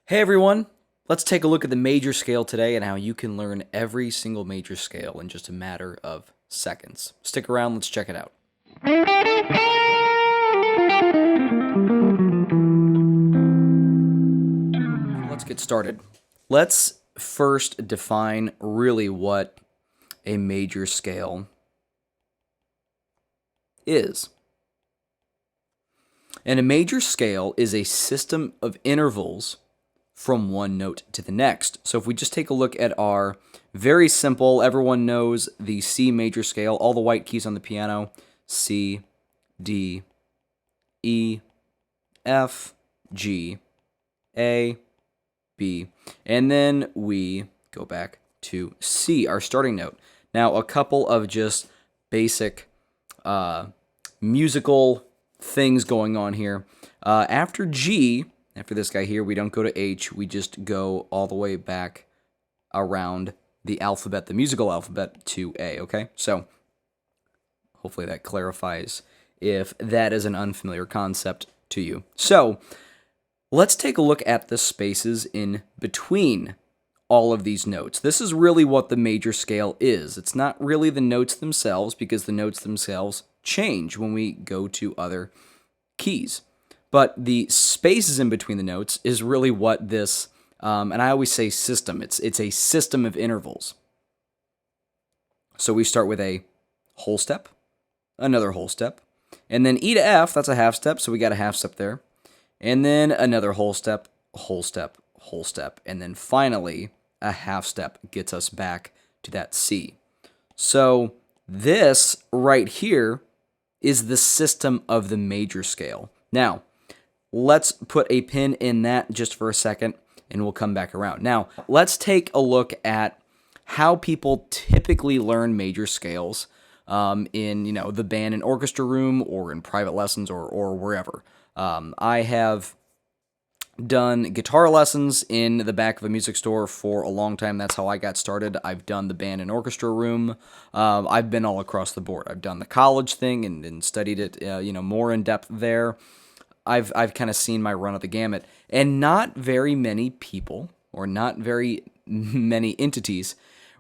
Hey everyone, let's take a look at the major scale today and how you can learn every single major scale in just a matter of seconds. Stick around, let's check it out. Let's get started. Let's first define really what a major scale is. And a major scale is a system of intervals from one note to the next. So if we just take a look at our very simple, everyone knows the C major scale, all the white keys on the piano, C, D, E, F, G, A, B, and then we go back to C, our starting note. Now, a couple of just basic musical things going on here. After G, after this guy here, we don't go to H, we just go all the way back around the alphabet, the musical alphabet, to A, okay? So, hopefully that clarifies if that is an unfamiliar concept to you. So, let's take a look at the spaces in between all of these notes. This is really what the major scale is. It's not really the notes themselves, because the notes themselves change when we go to other keys. But the spaces in between the notes is really what this, and I always say system, it's a system of intervals. So we start with a whole step, another whole step, and then E to F, that's a half step, so we got a half step there. And then another whole step, whole step, whole step, and then finally a half step gets us back to that C. So this right here is the system of the major scale. Now, let's put a pin in that just for a second, and we'll come back around. Now, let's take a look at how people typically learn major scales in, the band and orchestra room or in private lessons or wherever. I have done guitar lessons in the back of a music store for a long time. That's how I got started. I've done the band and orchestra room. I've been all across the board. I've done the college thing and studied it, more in depth there. I've kind of seen my run of the gamut, and not very many people or not very many entities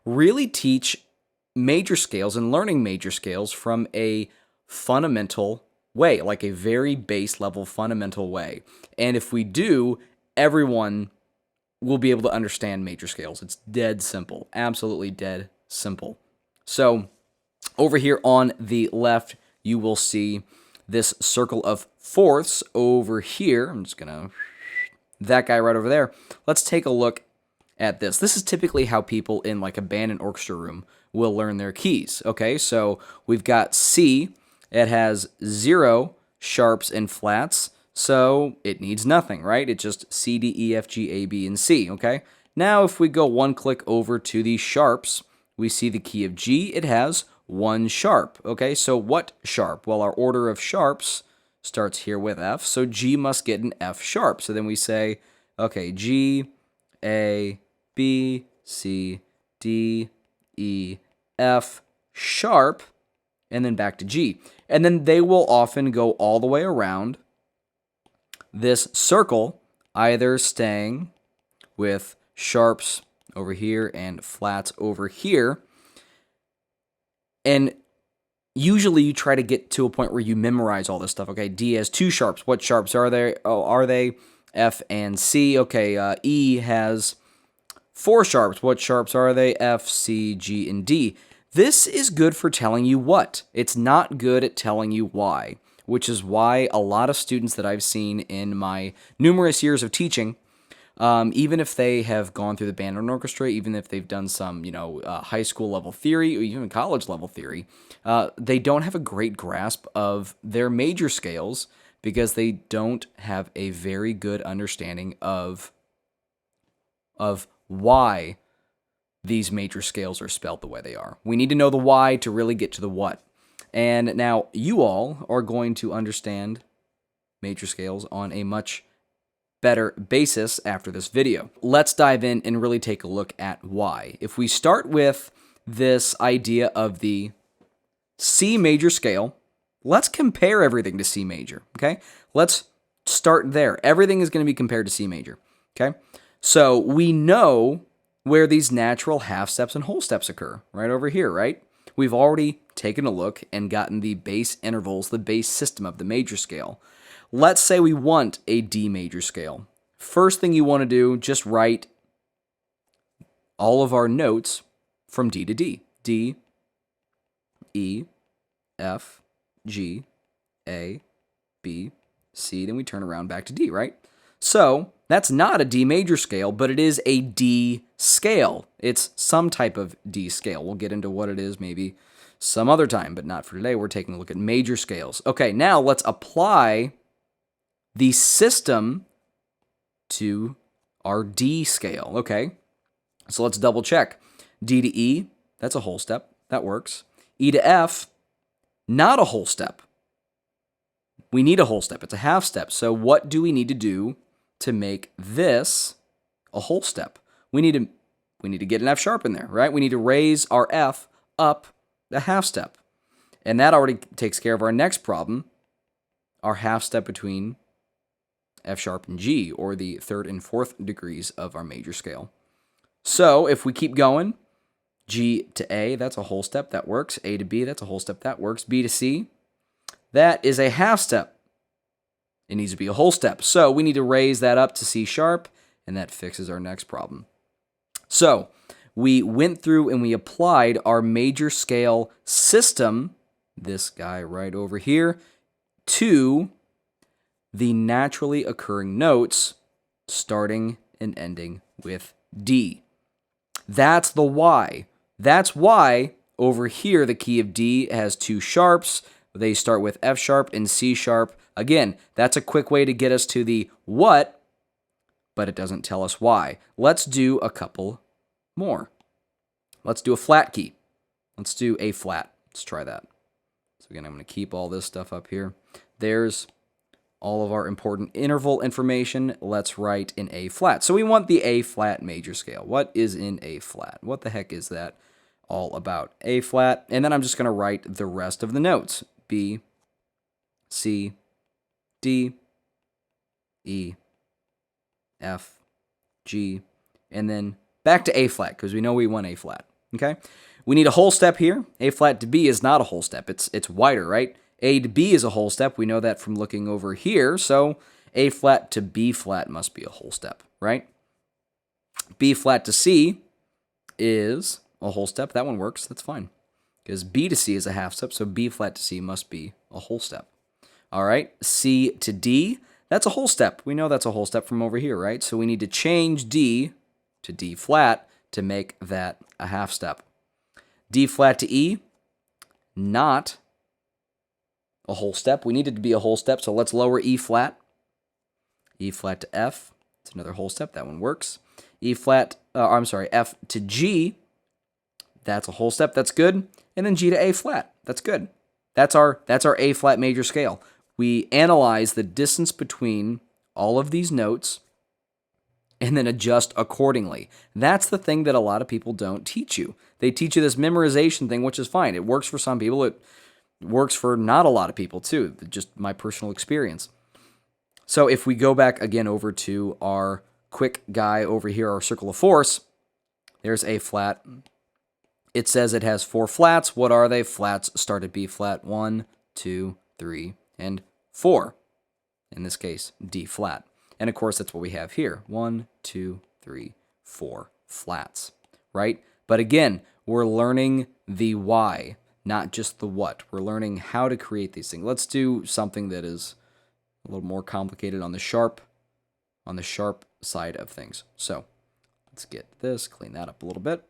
really teach major scales and learning major scales from a fundamental way, like a very base level fundamental way. And if we do, everyone will be able to understand major scales. It's dead simple, absolutely dead simple. So over here on the left, you will see this circle of fourths over here. I'm just gonna, that guy right over there. Let's take a look at this. This is typically how people in like a band and orchestra room will learn their keys. Okay, so we've got C. It has 0 sharps and flats, so it needs nothing, right? It's just C, D, E, F, G, A, B, and C, okay? Now, if we go one click over to the sharps, we see the key of G. It has 1 sharp, okay? So what sharp? Well, our order of sharps starts here with F, so G must get an F sharp. So then we say, okay, G, A, B, C, D, E, F sharp, and then back to G. And then they will often go all the way around this circle, either staying with sharps over here and flats over here. And usually you try to get to a point where you memorize all this stuff. Okay, D has 2 sharps. What sharps are there? Oh, are they F and C? Okay, E has 4 sharps. What sharps are they? F, C, G, and D. This is good for telling you what. It's not good at telling you why, which is why a lot of students that I've seen in my numerous years of teaching, even if they have gone through the band and orchestra, even if they've done some, high school level theory or even college level theory, they don't have a great grasp of their major scales because they don't have a very good understanding of why these major scales are spelled the way they are. We need to know the why to really get to the what. And now you all are going to understand major scales on a much better basis after this video. Let's dive in and really take a look at why. If we start with this idea of the C major scale, let's compare everything to C major, okay? Let's start there. Everything is going to be compared to C major. Okay? So we know where these natural half steps and whole steps occur, right over here, right? We've already taken a look and gotten the base intervals, the base system of the major scale. Let's say we want a D major scale. First thing you want to do, just write all of our notes from D to D. D, E, F, G, A, B, C, then we turn around back to D, right? So that's not a D major scale, but it is a D scale. It's some type of D scale. We'll get into what it is maybe some other time, but not for today. We're taking a look at major scales. Okay, now let's apply the system to our D scale. Okay, so let's double check. D to E, that's a whole step. That works. E to F, not a whole step. We need a whole step. It's a half step. So what do we need to do to make this a whole step? We need to get an F sharp in there, right? We need to raise our F up a half step. And that already takes care of our next problem, our half step between F sharp and G, or the third and fourth degrees of our major scale. So if we keep going, G to A, that's a whole step, that works. A to B, that's a whole step, that works. B to C, that is a half step. It needs to be a whole step. So we need to raise that up to C sharp, and that fixes our next problem. So we went through and we applied our major scale system, this guy right over here, to the naturally occurring notes starting and ending with D. That's the why. That's why over here the key of D has two sharps. They start with F sharp and C sharp. Again, that's a quick way to get us to the what, but it doesn't tell us why. Let's do a couple more. Let's do a flat key. Let's do A flat. Let's try that. So again, I'm going to keep all this stuff up here. There's all of our important interval information. Let's write in A flat. So we want the A flat major scale. What is in A flat? What the heck is that all about? A flat. And then I'm just going to write the rest of the notes. B, C, D, E, F, G, and then back to A flat because we know we want A flat. Okay? We need a whole step here. A flat to B is not a whole step. It's wider, right? A to B is a whole step. We know that from looking over here. So A flat to B flat must be a whole step, right? B flat to C is a whole step. That one works. That's fine. Because B to C is a half step, so B flat to C must be a whole step. All right, C to D, that's a whole step. We know that's a whole step from over here, right? So we need to change D to D flat to make that a half step. D flat to E, not a whole step. We need it to be a whole step, so let's lower E flat. E flat to F, it's another whole step. That one works. F to G, that's a whole step. That's good. And then G to A flat. That's good. That's our A flat major scale. We analyze the distance between all of these notes and then adjust accordingly. That's the thing that a lot of people don't teach you. They teach you this memorization thing, which is fine. It works for some people. It works for not a lot of people too. Just my personal experience. So if we go back again over to our quick guy over here, our circle of force, there's A flat. It says it has 4 flats. What are they? Flats start at B flat. 1, 2, 3, and 4. In this case, D flat. And of course, that's what we have here. 1, 2, 3, 4 flats, right? But again, we're learning the why, not just the what. We're learning how to create these things. Let's do something that is a little more complicated on the sharp side of things. So let's get this, clean that up a little bit.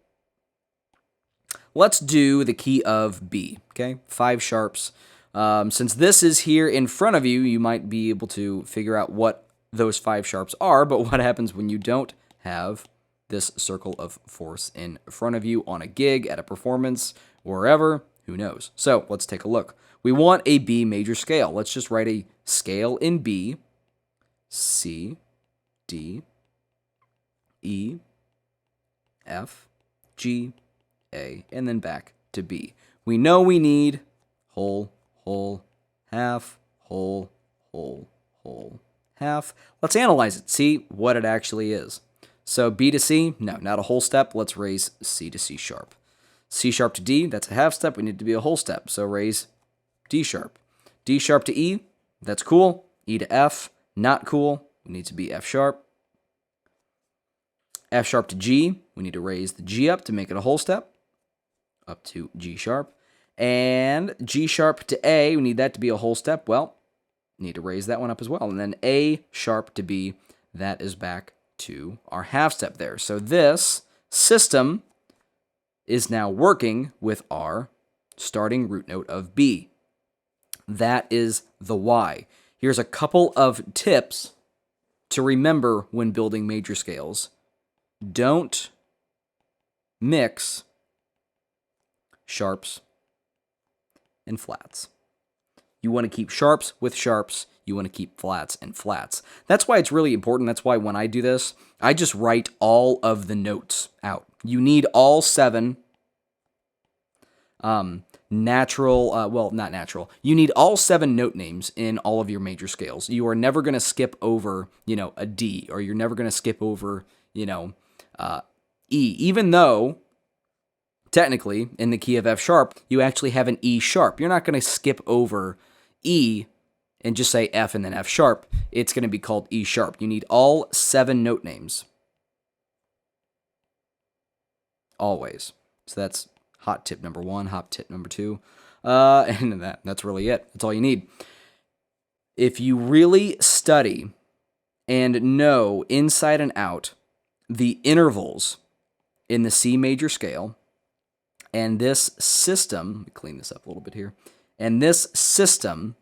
Let's do the key of B, okay? 5 sharps. Since this is here in front of you, you might be able to figure out what those 5 sharps are, but what happens when you don't have this circle of force in front of you on a gig, at a performance, wherever? Who knows? So let's take a look. We want a B major scale. Let's just write a scale in B, C, D, E, F, G, A, and then back to B. We know we need whole, whole, half, whole, whole, whole, half. Let's analyze it, see what it actually is. So B to C, no, not a whole step. Let's raise C to C sharp. C sharp to D, that's a half step. We need to be a whole step. So raise D sharp. D sharp to E, that's cool. E to F, not cool. We need to be F sharp. F sharp to G, we need to raise the G up to make it a whole step, up to G sharp. And G sharp to A, we need that to be a whole step. Well, need to raise that one up as well. And then A sharp to B, that is back to our half step there. So this system is now working with our starting root note of B. That is the Y. Here's a couple of tips to remember when building major scales. Don't mix sharps and flats. You want to keep sharps with sharps. You want to keep flats and flats. That's why it's really important. That's why when I do this, I just write all of the notes out. You need all 7 natural, not natural. You need all 7 note names in all of your major scales. You are never going to skip over, a D, or you're never going to skip over, E, even though technically in the key of F sharp, you actually have an E sharp. You're not going to skip over E and just say F and then F sharp. It's going to be called E sharp. You need all 7 note names. Always. So that's hot tip number 1, hot tip number 2. And that's really it. That's all you need. If you really study and know inside and out the intervals in the C major scale, and this system, let me clean this up a little bit here, and this system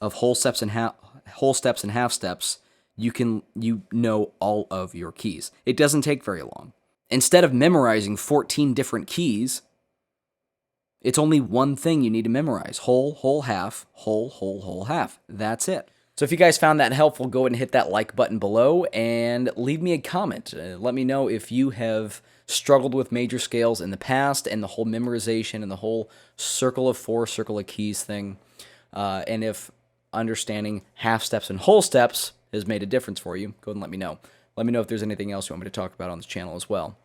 of whole steps and half steps, you know all of your keys. It doesn't take very long. Instead of memorizing 14 different keys, it's only one thing you need to memorize. Whole, whole, half, whole, whole, whole, half. That's it. So if you guys found that helpful, go ahead and hit that like button below and leave me a comment. Let me know if you have struggled with major scales in the past and the whole memorization and the whole circle of 4, circle of keys thing. And if understanding half steps and whole steps has made a difference for you, go ahead and let me know. Let me know if there's anything else you want me to talk about on this channel as well.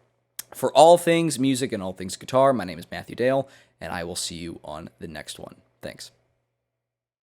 For all things music and all things guitar, my name is Matthew Dale, and I will see you on the next one. Thanks.